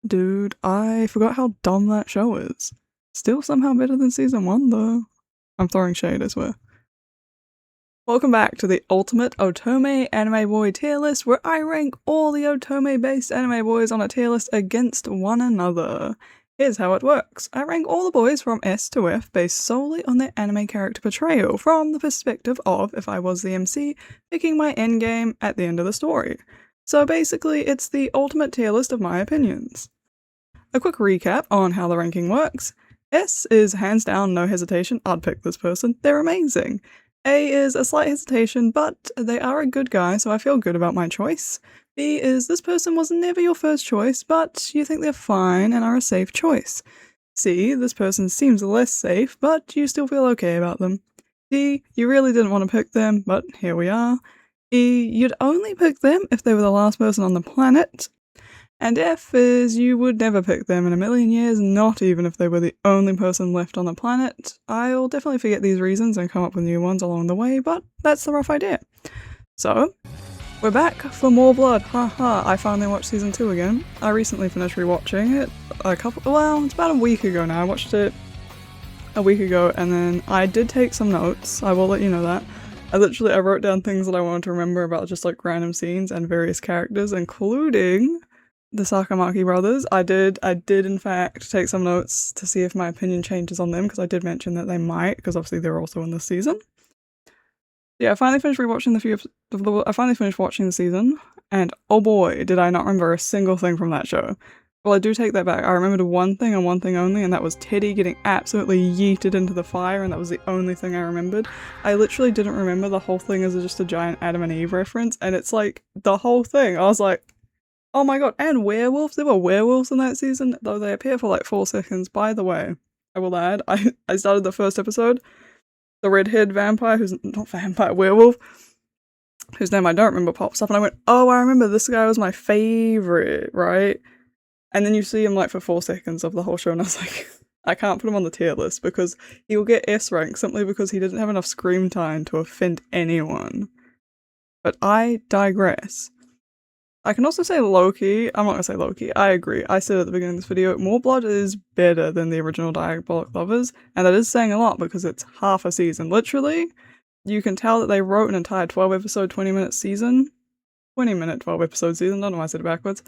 Dude, I forgot how dumb that show is. Still somehow better than season 1 though. I'm throwing shade, I swear. Welcome back to the ultimate Otome-Anime boy tier list, where I rank all the Otome-based anime boys on a tier list against one another. Here's how it works. I rank all the boys from S to F based solely on their anime character portrayal, from the perspective of, if I was the MC, picking my endgame at the end of the story. So basically, it's the ultimate tier list of my opinions. A quick recap on how the ranking works. S is hands down, no hesitation, I'd pick this person, they're amazing. A is a slight hesitation, but they are a good guy, so I feel good about my choice. B is this person was never your first choice, but you think they're fine and are a safe choice. C, this person seems less safe, but you still feel okay about them. D, you really didn't want to pick them, but here we are. E, you'd only pick them if they were the last person on the planet. And F is you would never pick them in a million years, not even if they were the only person left on the planet. I'll definitely forget these reasons and come up with new ones along the way, but that's the rough idea. So, we're back for More Blood, haha, I finally watched season 2 again. I recently finished rewatching it it's about a week ago now. I watched it a week ago and then I did take some notes, I will let you know that. I wrote down things that I wanted to remember about just like random scenes and various characters, including the Sakamai brothers. I did in fact take some notes to see if my opinion changes on them, because I did mention that they might, because obviously they're also in this season. Yeah, I finally finished watching the season, and oh boy, did I not remember a single thing from that show. Well, I do take that back. I remembered one thing and one thing only, and that was Teddy getting absolutely yeeted into the fire, and that was the only thing I remembered. I literally didn't remember the whole thing as just a giant Adam and Eve reference, and it's like, the whole thing, I was like, oh my god, and werewolves! There were werewolves in that season, though they appear for like 4 seconds. By the way, I will add, I started the first episode, the red-haired vampire, werewolf, whose name I don't remember pops up, and I went, oh, I remember this guy was my favourite, right? And then you see him like for 4 seconds of the whole show, and I was like, I can't put him on the tier list, because he will get S rank simply because he didn't have enough screen time to offend anyone. But I digress. I can also say Loki. I'm not gonna say Loki. I agree. I said at the beginning of this video, More Blood is better than the original Diabolik Lovers, and that is saying a lot because it's half a season. Literally, you can tell that they wrote an entire 12-episode, 20-minute season. 20-minute 12-episode season, don't know why I said it backwards.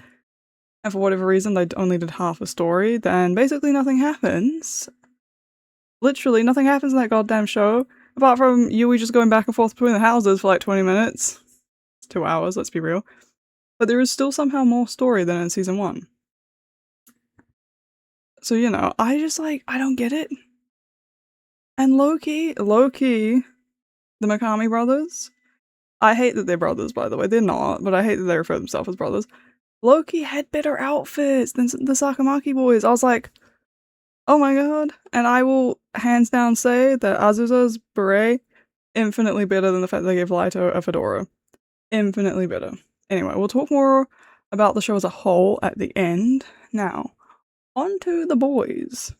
And for whatever reason, they only did half a story, then basically nothing happens. Literally, nothing happens in that goddamn show, apart from Yui just going back and forth between the houses for like 20 minutes. It's 2 hours, let's be real. But there is still somehow more story than in season 1. So, you know, I don't get it. And low-key, the Mukami brothers, I hate that they're brothers, by the way, they're not, but I hate that they refer to themselves as brothers. Loki had better outfits than the Sakamai boys. I was like, oh my god. And I will hands down say that Asuza's beret, infinitely better than the fact they gave Laito a fedora. Infinitely better. Anyway, we'll talk more about the show as a whole at the end. Now, on to the boys.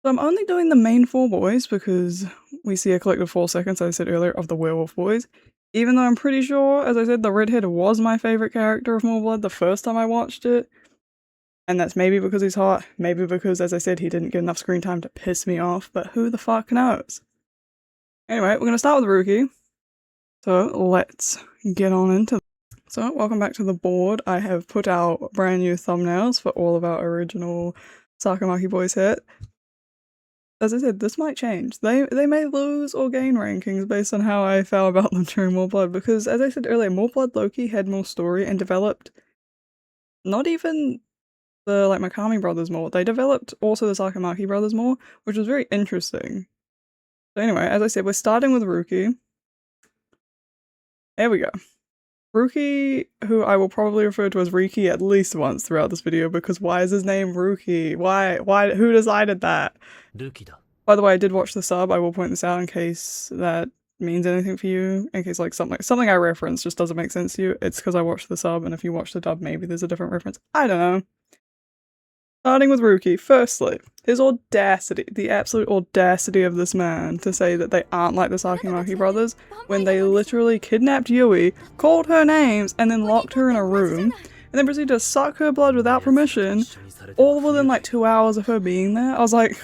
So I'm only doing the main 4 boys because we see a collective 4 seconds, as I said earlier, of the werewolf boys. Even though I'm pretty sure, as I said, the redhead was my favourite character of More Blood the first time I watched it. And that's maybe because he's hot, maybe because, as I said, he didn't get enough screen time to piss me off, but who the fuck knows? Anyway, we're going to start with Ruki. So let's get on into it. So welcome back to the board. I have put out brand new thumbnails for all of our original Sakamai boys hit. As I said, this might change. They may lose or gain rankings based on how I felt about them during More Blood, because as I said earlier, More Blood Loki had more story and developed not even the like Mukami brothers more, they developed also the Sakamai brothers more, which was very interesting. So anyway, as I said, we're starting with Ruki. There we go. Ruki, who I will probably refer to as Ruki at least once throughout this video, because why is his name Ruki? Why, who decided that? By the way, I did watch the sub, I will point this out in case that means anything for you, in case like something I reference just doesn't make sense to you. It's because I watched the sub, and if you watch the dub, maybe there's a different reference. I don't know. Starting with Ruki, firstly, his audacity, the absolute audacity of this man to say that they aren't like the Sakamai brothers when they literally kidnapped Yui, called her names, and then locked her in a room, and then proceeded to suck her blood without permission, all within like 2 hours of her being there. I was like,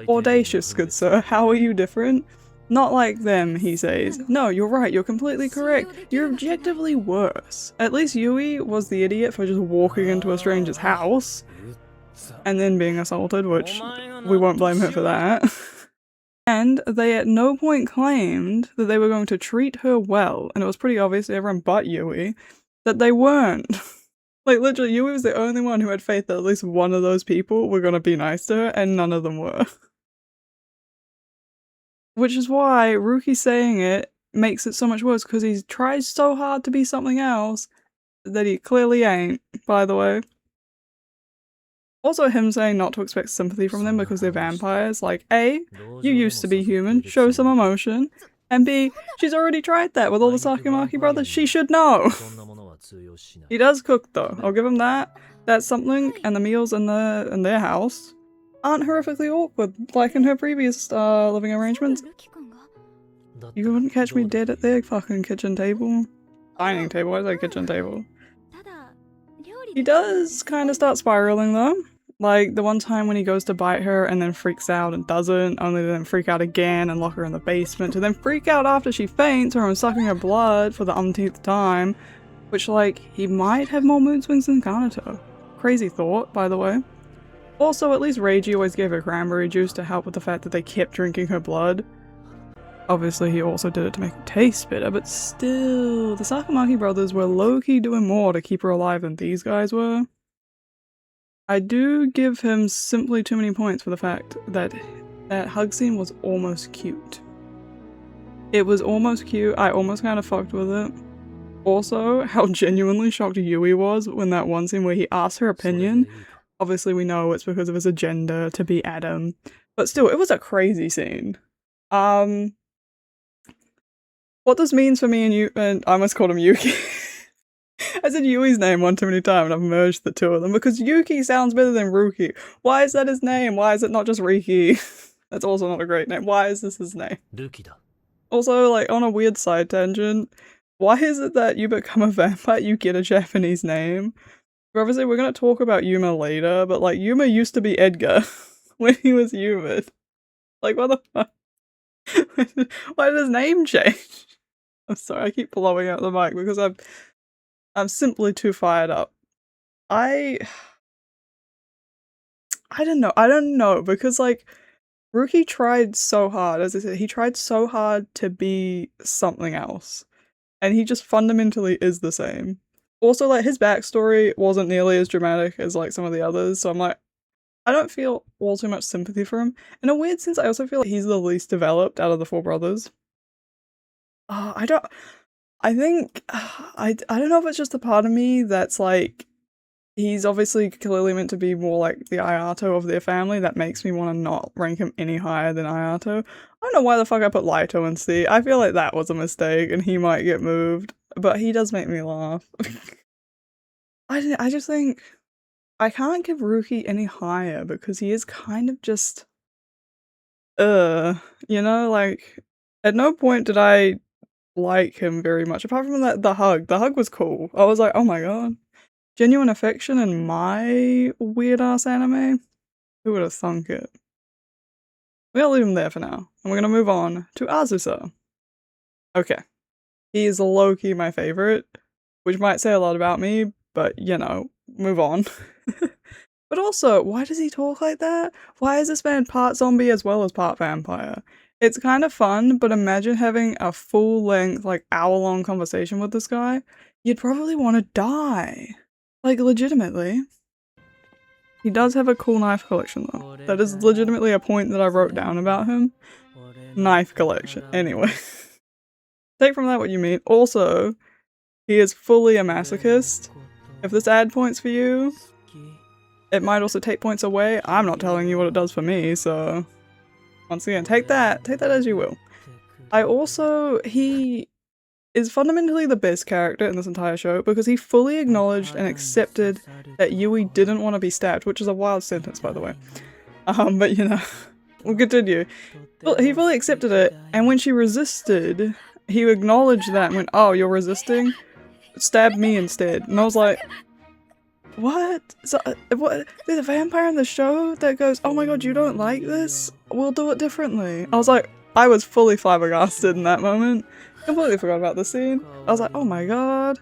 audacious, good sir, how are you different? Not like them, he says. No, you're right, you're completely correct. You're objectively worse. At least Yui was the idiot for just walking into a stranger's house and then being assaulted, which we won't blame her for that. And they at no point claimed that they were going to treat her well, and it was pretty obvious to everyone but Yui that they weren't. Like, literally, Yui was the only one who had faith that at least one of those people were gonna be nice to her, and none of them were. Which is why Ruki saying it makes it so much worse, because he tries so hard to be something else that he clearly ain't, by the way. Also him saying not to expect sympathy from them because they're vampires, like A, you used to be human, show some emotion, and B, she's already tried that with all the Sakamai brothers, she should know! He does cook though, I'll give him that. That's something, and the meals in their house aren't horrifically awkward, like in her previous living arrangements. You wouldn't catch me dead at their fucking kitchen table. Dining table, why is that kitchen table? He does kind of start spiraling though. Like the one time when he goes to bite her and then freaks out and doesn't, only to then freak out again and lock her in the basement, to then freak out after she faints from sucking her blood for the umpteenth time, which like, he might have more mood swings than Kanata. Crazy thought, by the way. Also, at least Reiji always gave her cranberry juice to help with the fact that they kept drinking her blood. Obviously he also did it to make it taste better, but still, the Sakamai brothers were low-key doing more to keep her alive than these guys were. I do give him simply too many points for the fact that that hug scene was almost cute. It was almost cute, I almost kind of fucked with it. Also, how genuinely shocked Yui was when that one scene where he asked her opinion. Obviously we know it's because of his agenda to be Adam, but still, it was a crazy scene. What this means for me and you, and I almost called him Yuki. I said Yui's name one too many times and I've merged the two of them because Yuki sounds better than Ruki. Why is that his name? Why is it not just Riki? That's also not a great name. Why is this his name? Also, like, on a weird side tangent, why is it that you become a vampire, you get a Japanese name? Obviously, we're gonna talk about Yuma later, but like, Yuma used to be Edgar when he was human. Like, what the fuck? Why did his name change? I'm sorry, I keep blowing out the mic because I'm simply too fired up. I don't know, because like, Ruki tried so hard, as I said, he tried so hard to be something else. And he just fundamentally is the same. Also, like, his backstory wasn't nearly as dramatic as like some of the others, so I'm like, I don't feel all too much sympathy for him. In a weird sense, I also feel like he's the least developed out of the four brothers. I don't know if it's just a part of me that's like, he's obviously clearly meant to be more like the Ayato of their family. That makes me want to not rank him any higher than Ayato. I don't know why the fuck I put Laito in C. I feel like that was a mistake and he might get moved, but he does make me laugh. I just think I can't give Ruki any higher because he is kind of just you know, like, at no point did I like him very much, apart from that the hug. The hug was cool. I was like, oh my god. Genuine affection in my weird-ass anime? Who would have thunk it? We'll leave him there for now, and we're gonna move on to Asuza. Okay. He is low-key my favorite, which might say a lot about me, but, you know, move on. But also, why does he talk like that? Why is this man part zombie as well as part vampire? It's kind of fun, but imagine having a full-length, like, hour-long conversation with this guy. You'd probably want to die. Like, legitimately. He does have a cool knife collection, though. That is legitimately a point that I wrote down about him. Knife collection. Anyway. Take from that what you mean. Also, he is fully a masochist. If this ad points for you, it might also take points away. I'm not telling you what it does for me, so once again, take that as you will. He is fundamentally the best character in this entire show because he fully acknowledged and accepted that Yui didn't want to be stabbed, which is a wild sentence, by the way. But you know, we'll continue. Well, he fully accepted it, and when she resisted, he acknowledged that and went, oh, you're resisting? Stab me instead. And I was like, what? So, what? There's a vampire in the show that goes, oh my god, you don't like this? We'll do it differently. I was like, I was fully flabbergasted in that moment. Completely forgot about the scene. I was like, oh my god.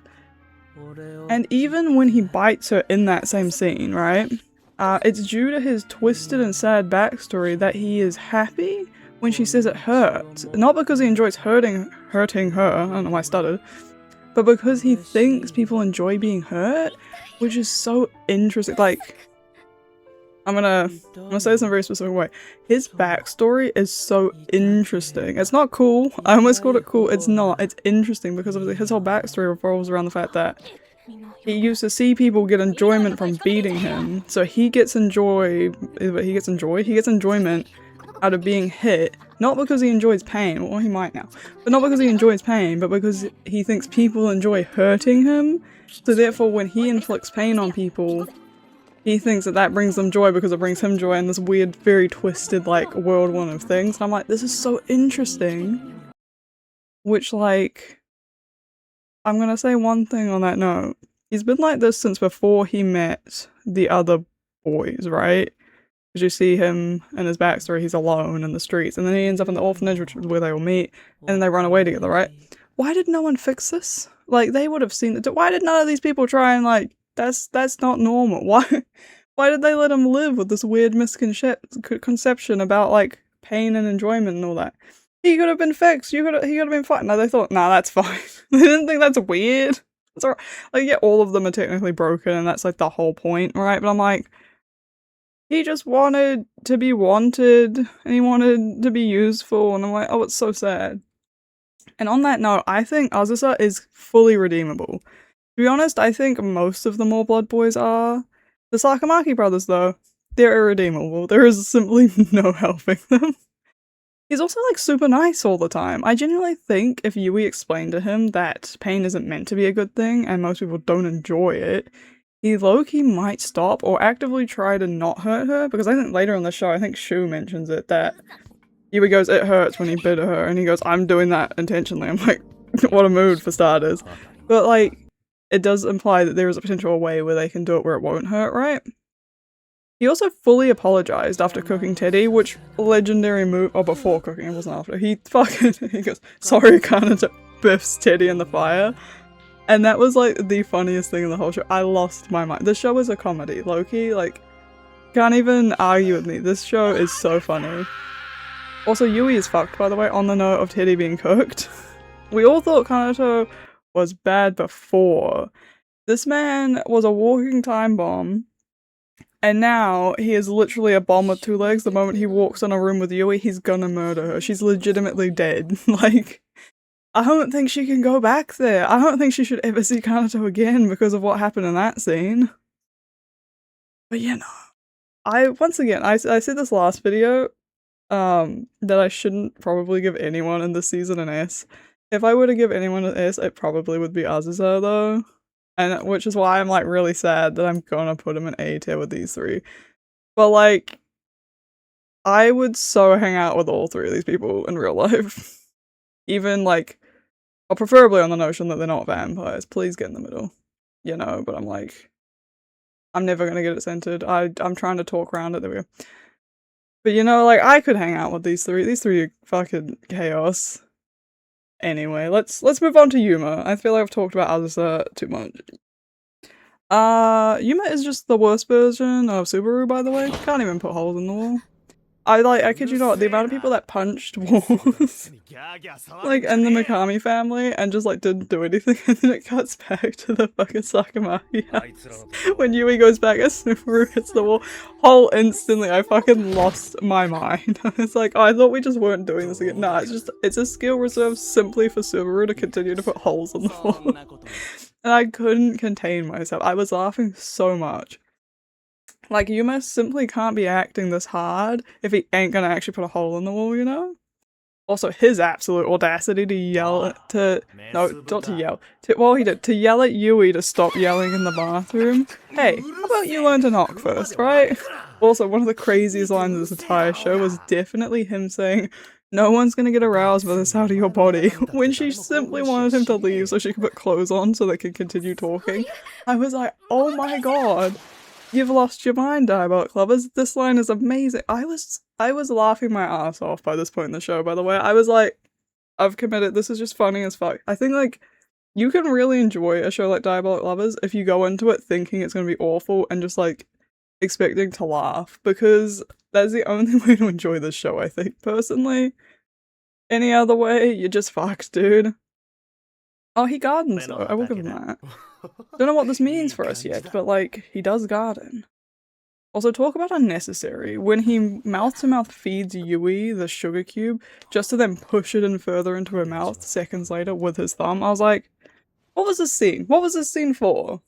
And even when he bites her in that same scene, right? It's due to his twisted and sad backstory that he is happy when she says it hurts. Not because he enjoys hurting her, I don't know why I stuttered, but because he thinks people enjoy being hurt, which is so interesting. Like, I'm gonna say this in a very specific way. His backstory is so interesting. It's not cool. I almost called it cool. It's not. It's interesting because of his whole backstory revolves around the fact that he used to see people get enjoyment from beating him, so he gets enjoyment out of being hit, not because he enjoys pain, or he might now, but not because he enjoys pain, but because he thinks people enjoy hurting him, so therefore when he inflicts pain on people, he thinks that that brings them joy because it brings him joy in this weird, very twisted, like, whirlwind of things. And I'm like, this is so interesting. Which, like, I'm gonna say one thing on that note. He's been like this since before he met the other boys, right? Because you see him in his backstory, he's alone in the streets, and then he ends up in the orphanage, which is where they all meet, and then they run away together, right? Why did no one fix this? Like, they would have seen it. Why did none of these people try and, like, that's not normal. Why did they let him live with this weird misconception about, like, pain and enjoyment and all that? He could have been fixed. He could have been fine. No, they thought, nah, that's fine. They didn't think that's weird. That's alright. Like, yeah, all of them are technically broken, and that's, like, the whole point, right? But I'm like, he just wanted to be wanted, and he wanted to be useful, and I'm like, oh, it's so sad. And on that note, I think Asuza is fully redeemable. To be honest, I think most of the More Blood boys are. The Sakamai brothers, though, they're irredeemable. There is simply no helping them. He's also, like, super nice all the time. I genuinely think if Yui explained to him that pain isn't meant to be a good thing, and most people don't enjoy it, he low-key might stop or actively try to not hurt her, because I think later in the show, I think Shu mentions it, that Yui goes, it hurts when he bit her, and he goes, I'm doing that intentionally. I'm like, what a mood for starters. But, like, it does imply that there is a potential way where they can do it where it won't hurt, right? He also fully apologized after cooking Teddy, which legendary move. Oh, before cooking, it wasn't after. He goes, sorry, kinda biffs Teddy in the fire. And that was like the funniest thing in the whole show. I lost my mind. The show is a comedy, Loki. Like, can't even argue with me. This show is so funny. Also, Yui is fucked, by the way, on the note of Teddy being cooked. We all thought Kanato was bad before. This man was a walking time bomb. And now, he is literally a bomb with two legs. The moment he walks in a room with Yui, he's gonna murder her. She's legitimately dead. Like, I don't think she can go back there. I don't think she should ever see Kanato again because of what happened in that scene. But yeah, no. Once again, I said this last video, that I shouldn't probably give anyone in this season an S. If I were to give anyone an S, it probably would be Asuza, though. And which is why I'm, like, really sad that I'm gonna put him in A tier with these three. But, like, I would so hang out with all three of these people in real life. Even, like, or preferably on the notion that they're not vampires. Please get in the middle. You know, but I'm like, I'm never gonna get it centered. I'm trying to talk around it, there we go. But, you know, like, I could hang out with these three. These three are fucking chaos. Anyway, let's move on to Yuma. I feel like I've talked about Asuza too much. Yuma is just the worst version of Subaru, by the way. Can't even put holes in the wall. I kid you not, the amount of people that punched walls, like, in the Mukami family, and just, like, didn't do anything, and then it cuts back to the fucking Sakamai house. When Yui goes back as Subaru hits the wall, whole instantly, I fucking lost my mind. It's like, oh, I thought we just weren't doing this again. Nah, it's a skill reserved simply for Subaru to continue to put holes in the wall. And I couldn't contain myself. I was laughing so much. Like, Yuma simply can't be acting this hard if he ain't gonna actually put a hole in the wall, you know? Also, his absolute audacity to yell to yell at Yui to stop yelling in the bathroom. Hey, how about you learn to knock first, right? Also, one of the craziest lines of this entire show was definitely him saying, No one's gonna get aroused by this out of your body, when she simply wanted him to leave so she could put clothes on so they could continue talking. I was like, oh my god, you've lost your mind, Diabolik Lovers. This line is amazing. I was laughing my ass off by this point in the show, by the way. I was like, I've committed, this is just funny as fuck. I think, like, you can really enjoy a show like Diabolik Lovers if you go into it thinking it's gonna be awful and just, like, expecting to laugh, because that's the only way to enjoy this show, I think, personally. Any other way, you're just fucked, dude. Oh, he gardens though, I will give him that. Don't know what this means for us yet, but like, he does garden. Also, talk about unnecessary. When he mouth-to-mouth feeds Yui the sugar cube, just to then push it in further into her mouth seconds later with his thumb, I was like, what was this scene? What was this scene for?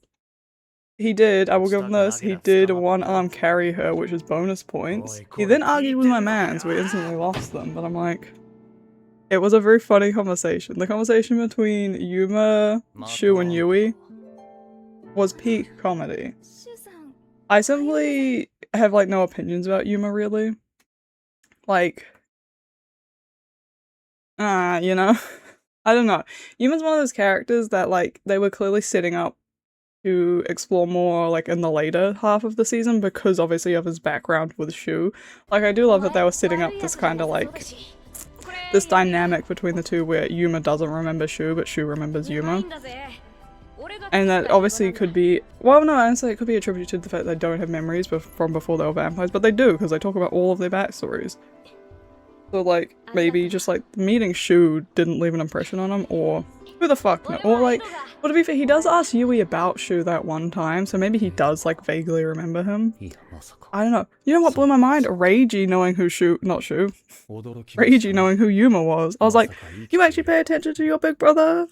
He did, I will give him this, he did one-arm carry her, which is bonus points. He then argued with my man, so we instantly lost them, but I'm like... It was a very funny conversation. The conversation between Yuma, Shu, and Yui was peak comedy. I simply have, like, no opinions about Yuma, really. Like... you know? I don't know. Yuma's one of those characters that, like, they were clearly setting up to explore more, like, in the later half of the season because, obviously, of his background with Shu. Like, I do love that they were setting up this kind of, like, this dynamic between the two where Yuma doesn't remember Shu, but Shu remembers Yuma. And that obviously could be, well, no, honestly, it could be attributed to the fact they don't have memories from before they were vampires, but they do, because they talk about all of their backstories. So, like, maybe just, like, meeting Shu didn't leave an impression on him, or who the fuck knows? Or, like, well, to be fair, he does ask Yui about Shu that one time, so maybe he does, like, vaguely remember him. I don't know. You know what blew my mind? Reiji knowing who Reiji knowing who Yuma was. I was like, you actually pay attention to your big brother?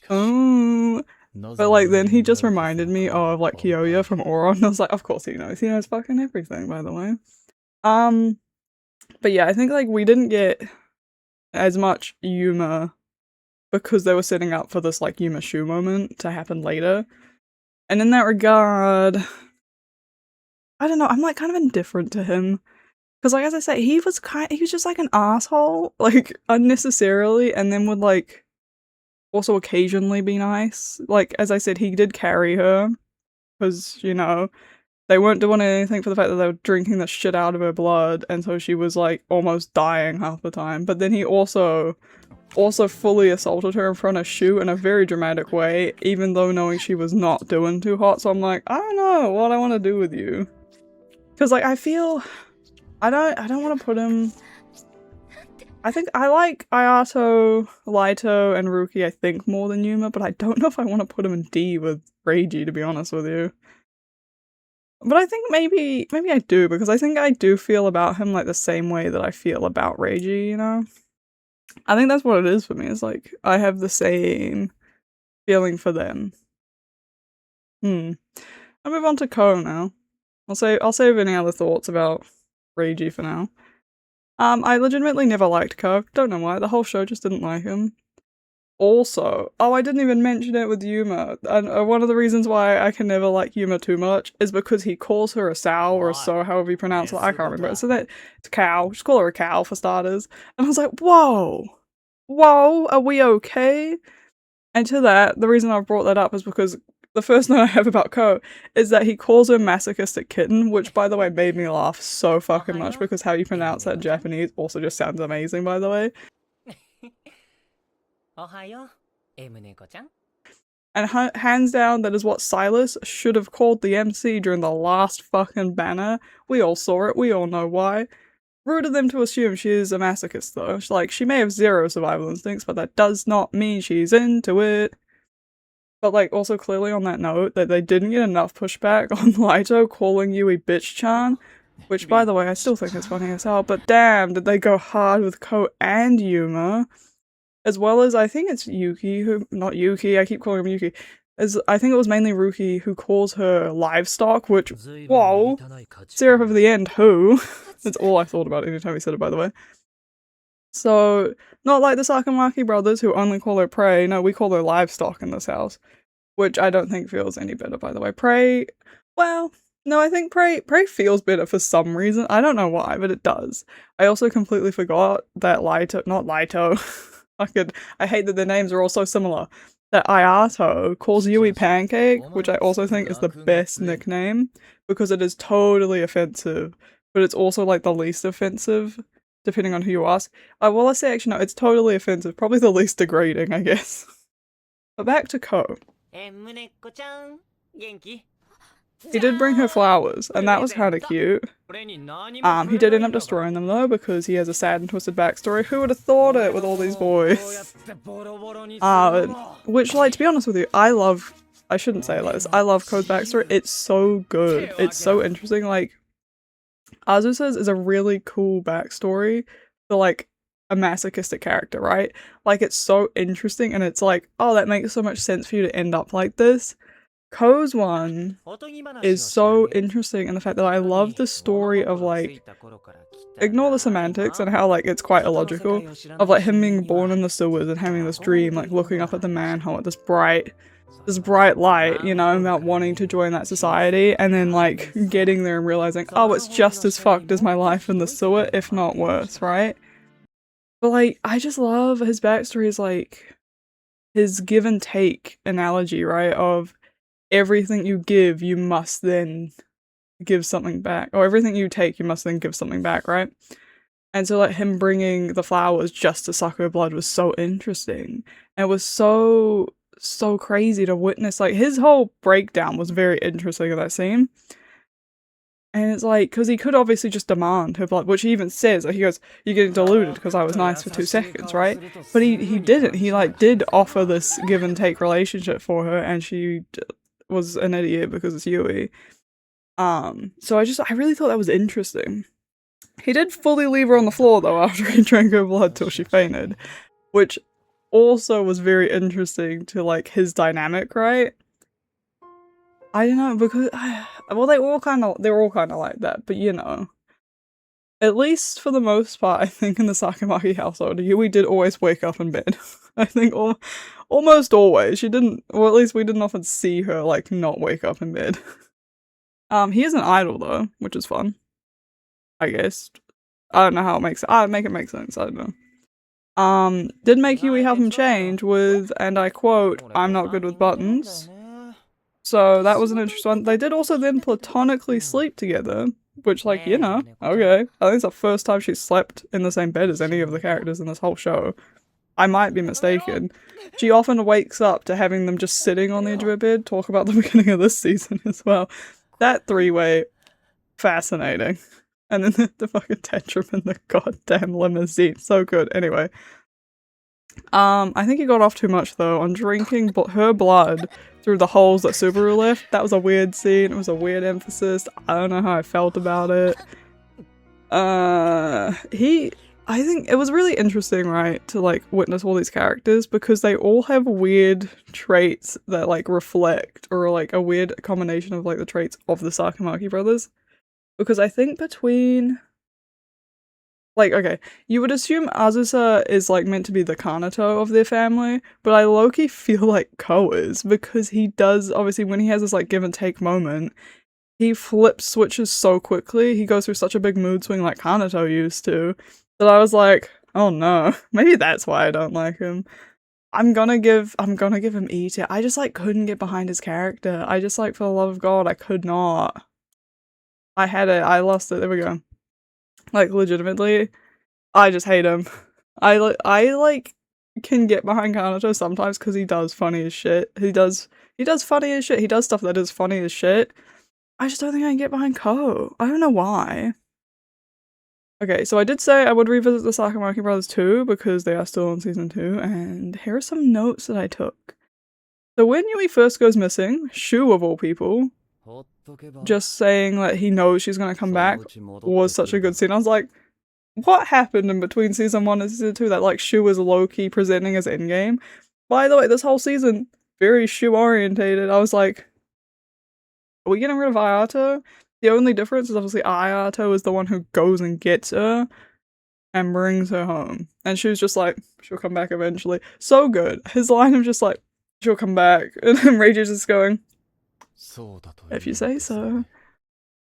Oh. But, like, then he just reminded me of, like, Kyoya from Oron, and I was like, of course he knows. He knows fucking everything, by the way. But yeah, I think, like, we didn't get as much Yuma because they were setting up for this, like, Yuma Shu moment to happen later. And in that regard, I don't know, I'm, like, kind of indifferent to him. Because, like, as I say, he was just, like, an asshole, like, unnecessarily, and then would, like, also occasionally be nice. Like, as I said, he did carry her, because, you know, they weren't doing anything for the fact that they were drinking the shit out of her blood, and so she was, like, almost dying half the time. But then he also fully assaulted her in front of Shu in a very dramatic way, even though knowing she was not doing too hot, so I'm like, I don't know what I want to do with you. Because, like, I feel... I don't want to put him... I think I like Ayato, Laito, and Ruki, I think, more than Yuma, but I don't know if I want to put him in D with Reiji, to be honest with you. But I think maybe I do, because I think I do feel about him like the same way that I feel about Reiji, you know? I think that's what it is for me, it's like, I have the same feeling for them. I'll move on to Kou now. I'll save any other thoughts about Reiji for now. I legitimately never liked Kou. Don't know why, the whole show just didn't like him. Also, oh, I didn't even mention it with Yuma, and one of the reasons why I can never like Yuma too much is because he calls her a sow or a so, however you pronounce it, I can't remember. So that, it's a cow, just call her a cow for starters. And I was like, whoa, are we okay? And to that, the reason I've brought that up is because the first note I have about Kou is that he calls her masochistic kitten, which by the way made me laugh so fucking much because how you pronounce that in Japanese also just sounds amazing, by the way. And hands down, that is what Silas should have called the MC during the last fucking banner. We all saw it, we all know why. Rude of them to assume she is a masochist though. She may have zero survival instincts, but that does not mean she's into it. But like, also clearly on that note, that they didn't get enough pushback on Laito calling Yui bitch-chan, which by the way, I still think it's funny as hell, but damn, did they go hard with Kou and Yuma. As well as, I think it's Yuki not Yuki, I keep calling him Yuki. I think it was mainly Ruki who calls her livestock, which, whoa, serif of the end, who? That's all I thought about anytime he said it, by the way. So, not like the Sakamai brothers who only call her prey, no, we call her livestock in this house. Which I don't think feels any better, by the way. Prey, well, No, I think Prey feels better for some reason. I don't know why, but it does. I also completely forgot that not Lito. I hate that their names are all so similar. That Ayato calls Yui Pancake, which I also think is the best nickname because it is totally offensive, but it's also like the least offensive, depending on who you ask. Well, let's say actually no, it's totally offensive, probably the least degrading, I guess. But back to Kou. He did bring her flowers, and that was kinda cute. He did end up destroying them though, because he has a sad and twisted backstory. Who would have thought it with all these boys? Which, like, to be honest with you, I shouldn't say this, I love Kou's backstory. It's so good. It's so interesting. Like, Asuza's is a really cool backstory for, like, a masochistic character, right? Like, it's so interesting, and it's like, oh, that makes so much sense for you to end up like this. Kou's one is so interesting in the fact that I love the story of, like, ignore the semantics and how, like, it's quite illogical, of, like, him being born in the sewers and having this dream, like, looking up at the manhole at this bright light, you know, about wanting to join that society, and then, like, getting there and realizing, oh, it's just as fucked as my life in the sewer, if not worse, right? But, like, I just love his backstory is, like, his give and take analogy, right, of everything you give, you must then give something back. Or everything you take, you must then give something back, right? And so, like, him bringing the flowers just to suck her blood was so interesting. And it was so crazy to witness. Like, his whole breakdown was very interesting in that scene. And it's like, because he could obviously just demand her blood, which he even says, like, he goes, you're getting deluded because I was nice for 2 seconds, right? But he didn't. He, like, did offer this give and take relationship for her, and she was an idiot because it's Yui. So I really thought that was interesting. He did fully leave her on the floor though after he drank her blood till she fainted, which also was very interesting to, like, his dynamic, right? I don't know, because well, they're all kind of like that, but you know, at least for the most part, I think in the Sakamai household, Yui did always wake up in bed. I think almost always. She didn't, or at least we didn't often see her, like, not wake up in bed. He is an idol though, which is fun. I guess. I don't know how it makes make it make sense, I don't know. Did make Yui help him change with, and I quote, "I'm not good with buttons." So that was an interesting one. They did also then platonically sleep together, which, like, you know, okay. I think it's the first time she slept in the same bed as any of the characters in this whole show. I might be mistaken. She often wakes up to having them just sitting on the edge of her bed, talk about the beginning of this season as well. That 3-way, fascinating. And then the fucking tantrum in the goddamn limousine. So good. Anyway. I think he got off too much though on drinking her blood through the holes that Subaru left. That was a weird scene. It was a weird emphasis. I don't know how I felt about it. I think it was really interesting, right, to, like, witness all these characters because they all have weird traits that, like, reflect, or, like, a weird combination of, like, the traits of the Sakamaki brothers. Because I think between, like, okay, you would assume Asuza is, like, meant to be the Kanato of their family, but I low-key feel like Kou is, because he does, obviously, when he has this, like, give and take moment, he flips switches so quickly, he goes through such a big mood swing like Kanato used to, that I was like, oh no, maybe that's why I don't like him. I'm gonna give him E tier. I just, like, couldn't get behind his character. I just, like, for the love of God, I could not. I had it, I lost it, there we go. Like, legitimately, I just hate him. I like, can get behind Kanato sometimes because he does funny as shit. He does funny as shit. He does stuff that is funny as shit. I just don't think I can get behind Kou. I don't know why. Okay, so I did say I would revisit the Sakamaki brothers too, because they are still in season 2, and here are some notes that I took. So when Yui first goes missing, Shu of all people, just saying that he knows she's gonna come back was such a good scene. I was like, what happened in between season 1 and season 2 that, like, Shu was low-key presenting as endgame? By the way, this whole season, very Shu-orientated. I was like, are we getting rid of Ayato? The only difference is obviously Ayato is the one who goes and gets her and brings her home. And she was just like, she'll come back eventually. So good. His line of just like, she'll come back. And then Rage is just going, if you say so.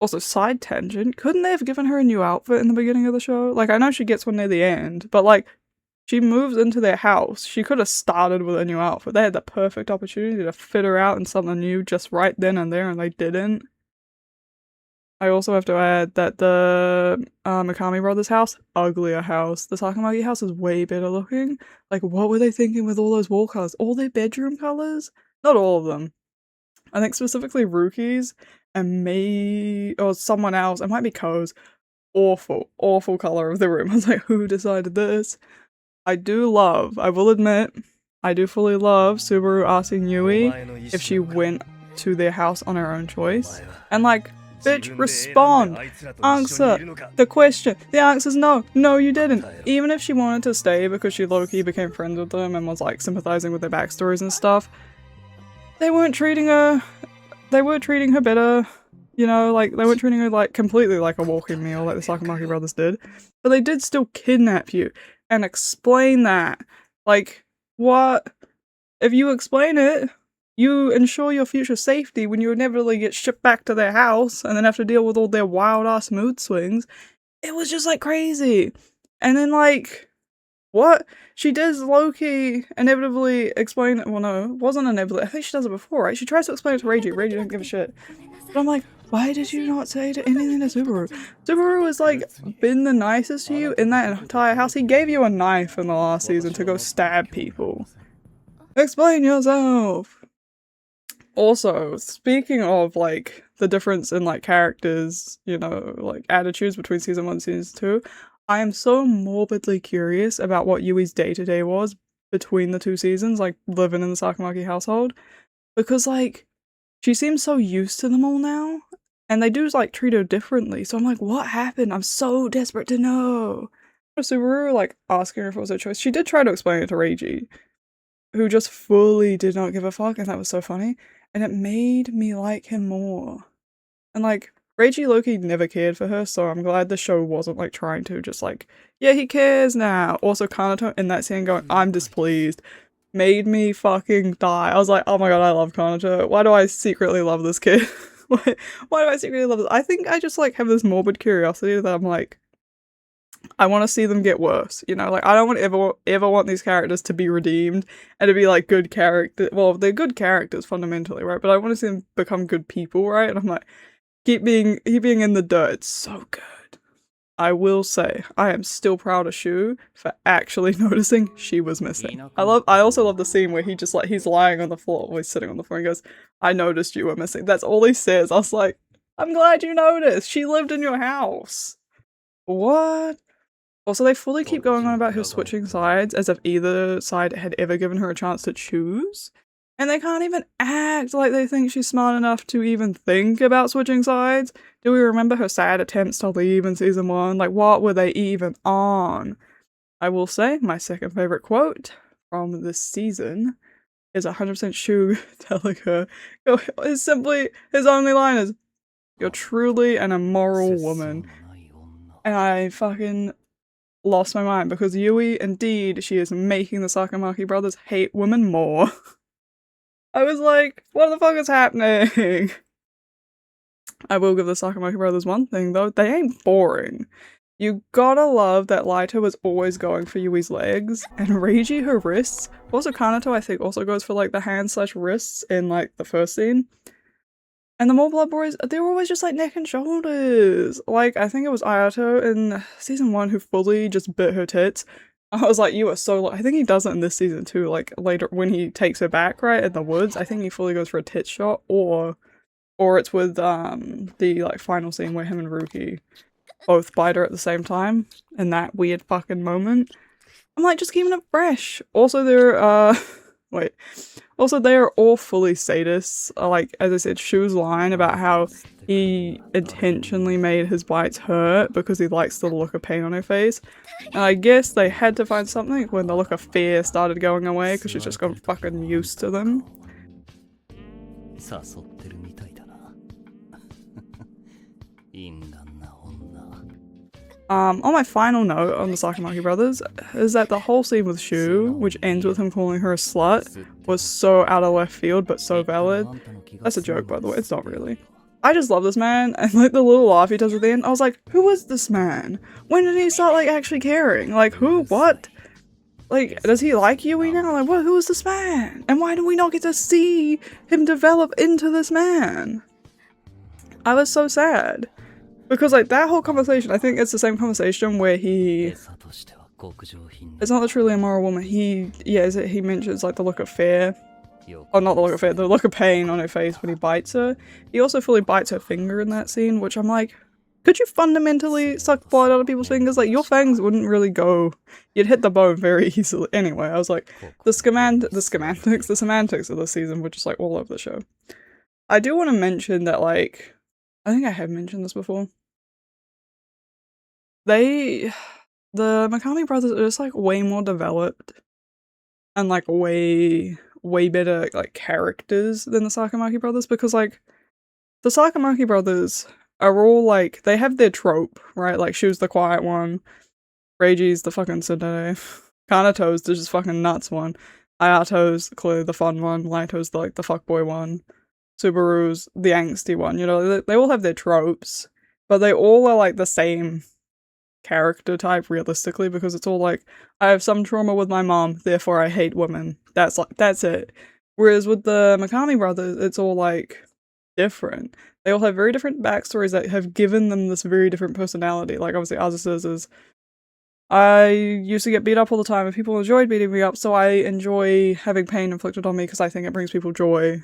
Also, side tangent, couldn't they have given her a new outfit in the beginning of the show? Like, I know she gets one near the end, but like, she moves into their house. She could have started with a new outfit. They had the perfect opportunity to fit her out in something new just right then and there, and they didn't. I also have to add that the Mukami brothers' house, uglier house. The Sakamai house is way better looking. Like, what were they thinking with all those wall colors? All their bedroom colors? Not all of them. I think specifically Ruki's and or someone else. It might be Kou's. Awful, awful color of the room. I was like, who decided this? I will admit, I do fully love Subaru asking Yui if she went to their house on her own choice. And like, bitch, respond! Answer the question! The answer's no! No, you didn't! Even if she wanted to stay because she low-key became friends with them and was like sympathizing with their backstories and stuff, they weren't treating her better. You know, like, they weren't treating her like completely like a walking meal like the Sakamaki brothers did. But they did still kidnap you and explain that. Like, what? If you explain it, you ensure your future safety when you inevitably get shipped back to their house and then have to deal with all their wild-ass mood swings. It was just, like, crazy. And then, like, what? She does low-key inevitably explain it. Well, no, it wasn't inevitably. I think she does it before, right? She tries to explain it to Reiji. Reiji didn't give a shit. But I'm like, why did you not say anything to Subaru? Subaru has, like, been the nicest to you in that entire house. He gave you a knife in the last season to go stab people. Explain yourself! Also, speaking of, like, the difference in, like, characters, you know, like, attitudes between season 1 and season 2, I am so morbidly curious about what Yui's day-to-day was between the two seasons, like, living in the Sakamaki household. Because, like, she seems so used to them all now, and they do, like, treat her differently, so I'm like, what happened? I'm so desperate to know! Subaru, like, asking her if it was her choice, she did try to explain it to Reiji, who just fully did not give a fuck, and that was so funny, and it made me like him more. And, like, Reiji low-key never cared for her, so I'm glad the show wasn't, like, trying to just, like, yeah, he cares now! Also, Kanata in that scene going, I'm displeased, made me fucking die. I was like, oh my god, I love Kanata. Why do I secretly love this kid? why do I secretly love this? I think I just, like, have this morbid curiosity that I'm like, I want to see them get worse, you know? Like, I don't ever want these characters to be redeemed and to be, like, good characters. Well, they're good characters, fundamentally, right? But I want to see them become good people, right? And I'm like, keep being in the dirt. It's so good. I will say, I am still proud of Shu for actually noticing she was missing. I also love the scene where he just, like, he's lying on the floor, or he's sitting on the floor and goes, I noticed you were missing. That's all he says. I was like, I'm glad you noticed. She lived in your house. What? Also, they fully keep going on about her switching sides as if either side had ever given her a chance to choose. And they can't even act like they think she's smart enough to even think about switching sides. Do we remember her sad attempts to leave in season 1? Like, what were they even on? I will say, my second favorite quote from this season is 100% Shu telling her, his only line is, you're truly an immoral woman. And I fucking lost my mind because Yui, indeed, she is making the Sakamaki brothers hate women more. I was like, what the fuck is happening? I will give the Sakamaki brothers one thing though, they ain't boring. You gotta love that Laito was always going for Yui's legs, and Reiji her wrists. Also Kanato I think also goes for like the hands/wrists in like the first scene. And the More Blood boys, they were always just like neck and shoulders. Like, I think it was Ayato in season 1 who fully just bit her tits. I was like, you are so I think he does it in this season too, like later when he takes her back, right, in the woods. I think he fully goes for a tit shot, or it's with the like final scene where him and Ruki both bite her at the same time in that weird fucking moment. I'm like, just keeping it fresh. Also they're also they are all fully sadists. Like, as I said, Shu's line about how he intentionally made his bites hurt because he likes the look of pain on her face. And I guess they had to find something when the look of fear started going away because she's just gotten fucking used to them. On my final note on the Sakamaki brothers is that the whole scene with Shu, which ends with him calling her a slut, was so out of left field but so valid. That's a joke, by the way, it's not really. I just love this man, and like the little laugh he does at the end, I was like, who is this man? When did he start like actually caring? Like who? What? Like, does he like Yui now? Like, what? Who is this man? And why do we not get to see him develop into this man? I was so sad. Because, like, that whole conversation, I think it's the same conversation where he... It's not the truly immoral woman. He mentions, like, the look of fear. Oh, not the look of fear, the look of pain on her face when he bites her. He also fully bites her finger in that scene, which I'm like, could you fundamentally suck blood out of people's fingers? Like, your fangs wouldn't really go... You'd hit the bone very easily. Anyway, I was like, the semantics of this season were just, like, all over the show. I do want to mention that, like... I think I have mentioned this before. The Mukami brothers are just, like, way more developed. And, like, way better, like, characters than the Sakamaki brothers. Because, like, the Sakamaki brothers... are all like, they have their trope, right? Like, Shu's the quiet one, Reiji's the fucking tsundere, Kanato's the just fucking nuts one, Ayato's clearly the fun one, Laito's the, like, the fuckboy one, Subaru's the angsty one, you know, they all have their tropes, but they all are, like, the same character type, realistically, because it's all like, I have some trauma with my mom, therefore I hate women. That's it. Whereas with the Mukami brothers, it's all, like, different. They all have very different backstories that have given them this very different personality. Like, obviously, Asuza's is, I used to get beat up all the time and people enjoyed beating me up, so I enjoy having pain inflicted on me because I think it brings people joy.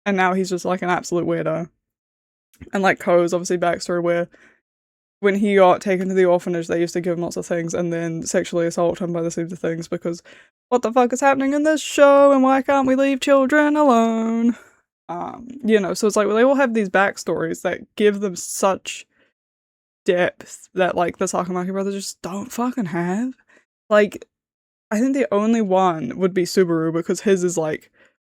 And now he's just, like, an absolute weirdo. And, like, Kou's obviously backstory where when he got taken to the orphanage, they used to give him lots of things and then sexually assault him by the seams of things because what the fuck is happening in this show and why can't we leave children alone? You know, so it's like, well, they all have these backstories that give them such depth that, like, the Sakamaki brothers just don't fucking have. Like, I think the only one would be Subaru, because his is, like,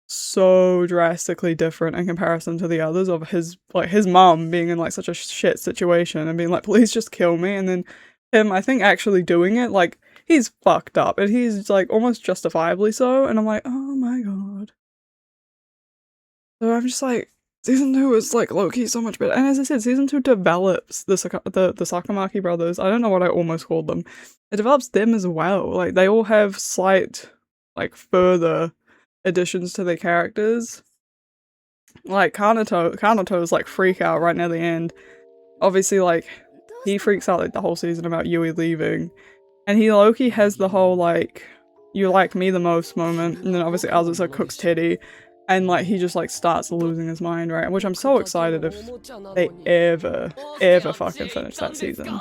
so drastically different in comparison to the others, of his mum being in, like, such a shit situation and being like, please just kill me, and then him, I think, actually doing it, like, he's fucked up, and he's, like, almost justifiably so, and I'm like, oh my god. So I'm just like, season 2 is, like, low-key so much better. And as I said, season 2 develops the Sakamaki brothers. I don't know what I almost called them. It develops them as well. Like, they all have slight, like, further additions to their characters. Like, Kanato's, like, freak out right near the end. Obviously, like, he freaks out, like, the whole season about Yui leaving. And he low-key has the whole, like, you like me the most moment. And then obviously Asuza cooks Teddy. And, like, he just, like, starts losing his mind, right? Which I'm so excited if they ever fucking finish that season.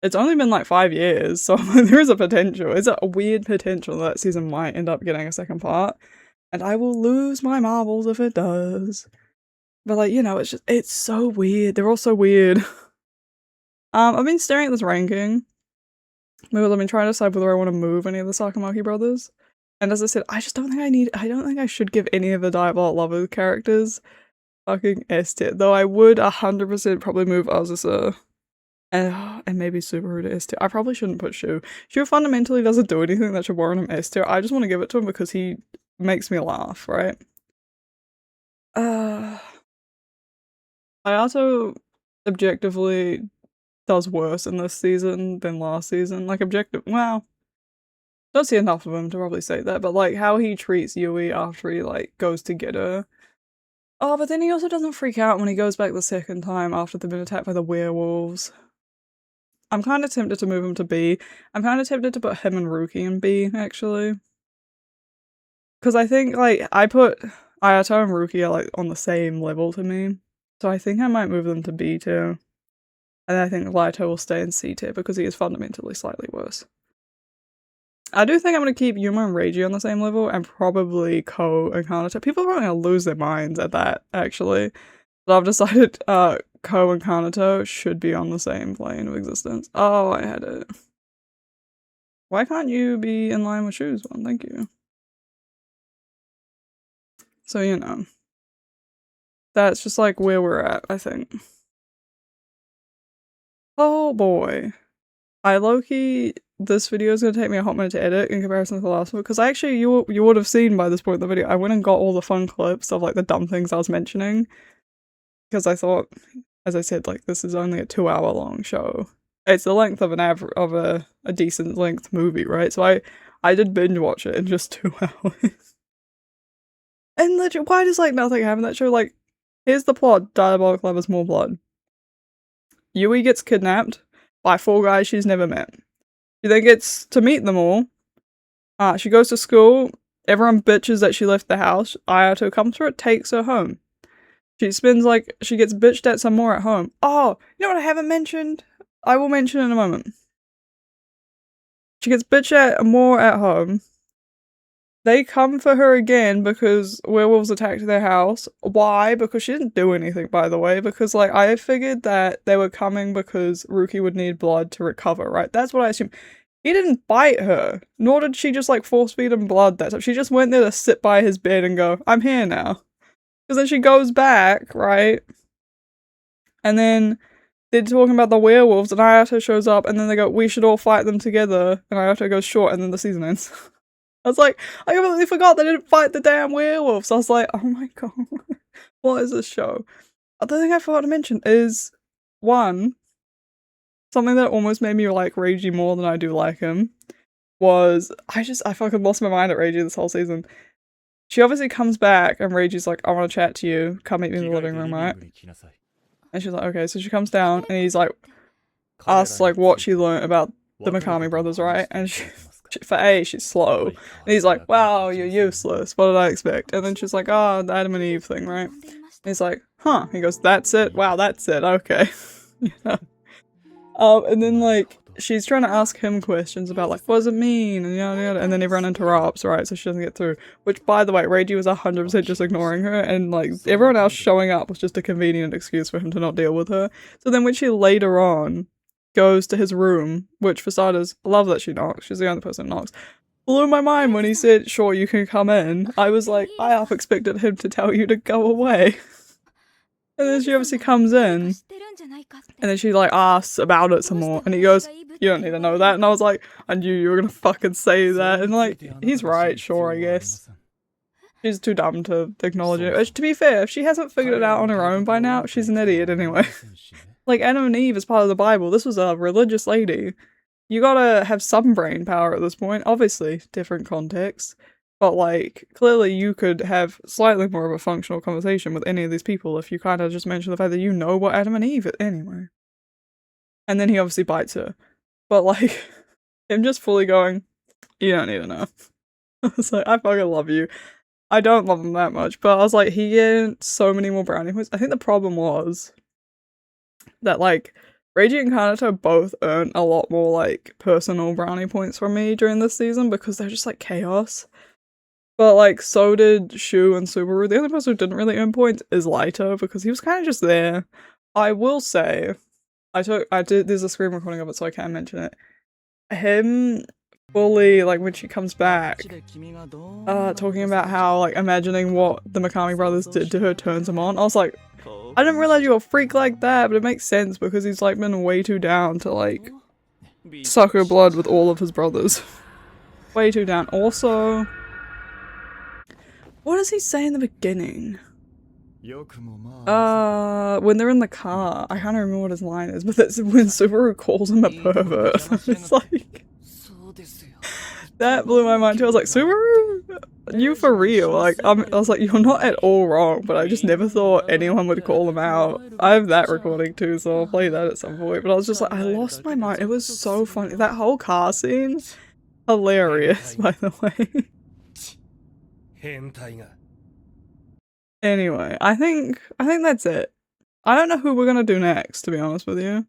It's only been, like, 5 years, so there is a potential. It's a weird potential that season might end up getting a second part. And I will lose my marbles if it does. But, like, you know, it's so weird. They're all so weird. I've been staring at this ranking because I've been trying to decide whether I want to move any of the Sakamaki brothers. And as I said, I don't think I should give any of the Diabolik Lovers characters fucking S tier. Though I would 100% probably move Asuza and maybe Subaru to S tier. I probably shouldn't put Shu. Shu fundamentally doesn't do anything that should warrant him S tier. I just want to give it to him because he makes me laugh, right? I also objectively does worse in this season than last season. Like, well, don't see enough of him to probably say that, but, like, how he treats Yui after he, like, goes to get her. Oh, but then he also doesn't freak out when he goes back the second time after they've been attacked by the werewolves. I'm kind of tempted to move him to B. I'm kind of tempted to put him and Ruki in B, actually. Because I think, like, I put Ayato and Ruki are, like, on the same level to me. So I think I might move them to B too. And I think Laito will stay in C tier because he is fundamentally slightly worse. I do think I'm going to keep Yuma and Reiji on the same level, and probably Kou and Kanata. People are probably going to lose their minds at that, actually. But I've decided Kou and Kanata should be on the same plane of existence. Oh, I had it. Why can't you be in line with Shu's one? Thank you. So, you know. That's just, like, where we're at, I think. Oh boy. I low-key... This video is going to take me a hot minute to edit in comparison to the last one, because actually you would have seen by this point in the video, I went and got all the fun clips of, like, the dumb things I was mentioning. because I thought, as I said, like, this is only a 2-hour long show. It's the length of a decent length movie, right? So I did binge watch it in just 2 hours. And literally, why does like nothing happen in that show? Like, here's the plot: Diabolik Lovers More Blood. Yui gets kidnapped by 4 guys she's never met. She then gets to meet them all. She goes to school. Everyone bitches that she left the house. Ayato comes for it, takes her home. She gets bitched at some more at home. Oh, you know what I haven't mentioned? I will mention in a moment. She gets bitched at more at home. They come for her again because werewolves attacked their house. Why? Because she didn't do anything, by the way. Because, like, I figured that they were coming because Ruki would need blood to recover, right? That's what I assumed. He didn't bite her. Nor did she just, like, force feed him blood that time. She just went there to sit by his bed and go, I'm here now. Because then she goes back, right? And then they're talking about the werewolves, and Ayato shows up, and then they go, we should all fight them together. And Ayato goes, sure, and then the season ends. I was like, I completely forgot they didn't fight the damn werewolves. I was like, oh my god, what is this show? Other thing I forgot to mention is, one, something that almost made me like Reiji more than I do like him, was, I fucking lost my mind at Reiji this whole season. She obviously comes back, and Reiji's like, I want to chat to you, come meet me in the living room, right? And she's like, okay, so she comes down, and he's like, asks like what she learned about the Mukami brothers, right? And for A, she's slow. And he's like, wow, you're useless. What did I expect? And then she's like, oh, the Adam and Eve thing, right? And he's like, huh. He goes, that's it? Wow, that's it. Okay. You know? And then, like, she's trying to ask him questions about, like, what does it mean? And yada yada. And then everyone interrupts, right? So she doesn't get through. Which, by the way, Reiji was 100% just ignoring her. And, like, everyone else showing up was just a convenient excuse for him to not deal with her. So then when she later on goes to his room, which for starters, I love that she knocks. She's the only person who knocks. Blew my mind when he said, sure, you can come in. I was like, I half expected him to tell you to go away. And then she obviously comes in, and then she like asks about it some more, and he goes, you don't need to know that. And I was like, I knew you were gonna fucking say that. And like, he's right, sure, I guess. She's too dumb to acknowledge it. Which, to be fair, if she hasn't figured it out on her own by now, she's an idiot anyway. Like, Adam and Eve is part of the Bible. This was a religious lady. You gotta have some brain power at this point. Obviously, different context. But, like, clearly you could have slightly more of a functional conversation with any of these people if you kind of just mention the fact that you know what Adam and Eve is anyway. And then he obviously bites her. But, like, him just fully going, you don't need to know. I was like, I fucking love you. I don't love him that much, but I was like, he gets so many more brownie points. I think the problem was that, like, Reiji and Kanato both earned a lot more, like, personal brownie points from me during this season because they're just, like, chaos. But, like, so did Shu and Subaru. The only person who didn't really earn points is Laito because he was kind of just there. I will say, there's a screen recording of it so I can mention it. Him fully, like, when she comes back, talking about how, like, imagining what the Mukami brothers did to her turns him on. I was like, I didn't realize you were a freak like that, but it makes sense because he's, like, been way too down to, like, suck her blood with all of his brothers. Way too down. Also, what does he say in the beginning? When they're in the car, I can't remember what his line is, but that's when Subaru calls him a pervert. It's like, that blew my mind too. I was like, Subaru? You for real? Like, I was like, you're not at all wrong, but I just never thought anyone would call him out. I have that recording too, so I'll play that at some point. But I was just like, I lost my mind. It was so funny. That whole car scene, hilarious, by the way. Anyway, I think that's it. I don't know who we're gonna do next, to be honest with you.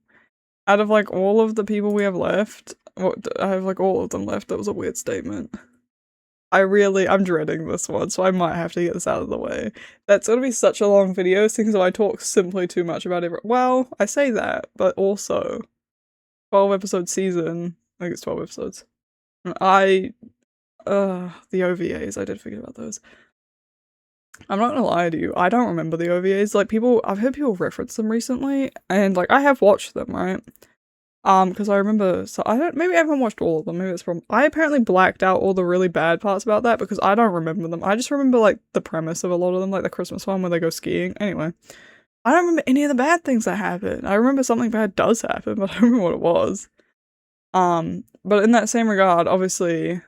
Out of, like, all of the people we have left, I have, like, all of them left. That was a weird statement. I'm dreading this one, so I might have to get this out of the way. That's gonna be such a long video, since I talk simply too much about it. Well, I say that, but also, 12 episode season, I think it's 12 episodes. The OVAs, I did forget about those. I'm not gonna lie to you, I don't remember the OVAs. Like, I've heard people reference them recently, and, like, I have watched them, right? Because I remember, maybe I haven't watched all of them, maybe it's from, I apparently blacked out all the really bad parts about that because I don't remember them. I just remember, like, the premise of a lot of them, like the Christmas one where they go skiing. Anyway, I don't remember any of the bad things that happen. I remember something bad does happen, but I don't remember what it was. But in that same regard, obviously,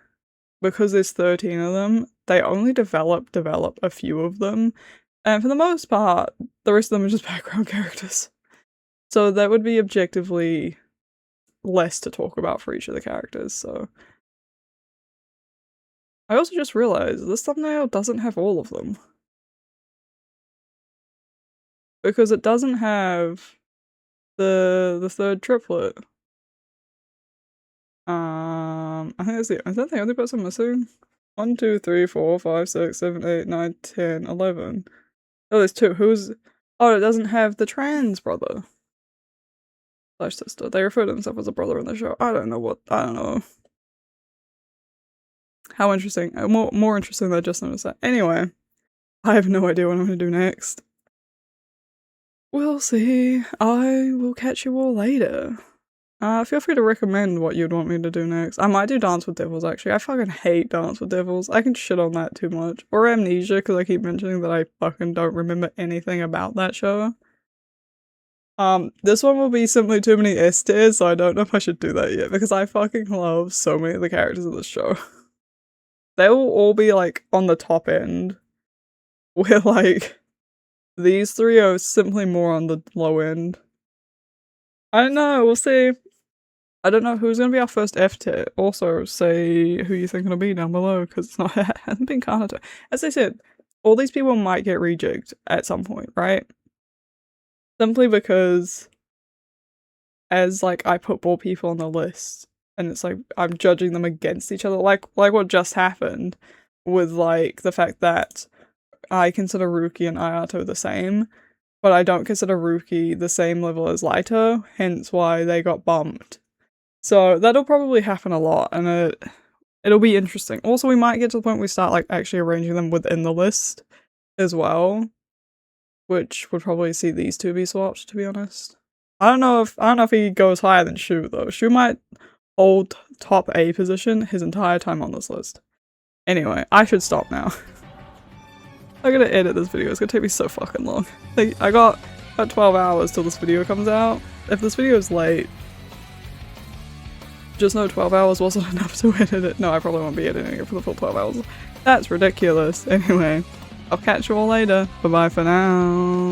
because there's 13 of them, they only develop a few of them. And for the most part, the rest of them are just background characters. So that would be objectively less to talk about for each of the characters, so. I also just realized this thumbnail doesn't have all of them. Because it doesn't have the third triplet. I think is that the only person missing? 1, 2, 3, 4, 5, 6, 7, 8, 9, 10, 11. Oh, there's 2. Oh, it doesn't have the trans brother. / sister. They refer to themselves as a brother in the show. I don't know. How interesting. More interesting than I just noticed that. Anyway, I have no idea what I'm gonna do next. We'll see. I will catch you all later. Feel free to recommend what you'd want me to do next. I might do Dance with Devils, actually. I fucking hate Dance with Devils. I can shit on that too much. Or Amnesia, because I keep mentioning that I fucking don't remember anything about that show. This one will be simply too many S tiers, so I don't know if I should do that yet, because I fucking love so many of the characters of this show. They will all be, like, on the top end, where, like, these 3 are simply more on the low end. I don't know, we'll see. I don't know who's gonna be our first F tier. Also, say who you think it'll be down below, because it hasn't been Kanata. As I said, all these people might get rejected at some point, right? Simply because, as, like, I put more people on the list, and it's like, I'm judging them against each other, like what just happened with, like, the fact that I consider Ruki and Ayato the same, but I don't consider Ruki the same level as Laito, hence why they got bumped. So that'll probably happen a lot, and it'll be interesting. Also, we might get to the point where we start, like, actually arranging them within the list as well, which would probably see these 2 be swapped, to be honest. I don't know if he goes higher than Shu, though. Shu might hold top A position his entire time on this list. Anyway, I should stop now. I'm gonna edit this video, it's gonna take me so fucking long. Like, I got about 12 hours till this video comes out. If this video is late, just know 12 hours wasn't enough to edit it. No, I probably won't be editing it for the full 12 hours. That's ridiculous. Anyway, I'll catch you all later. Bye bye for now.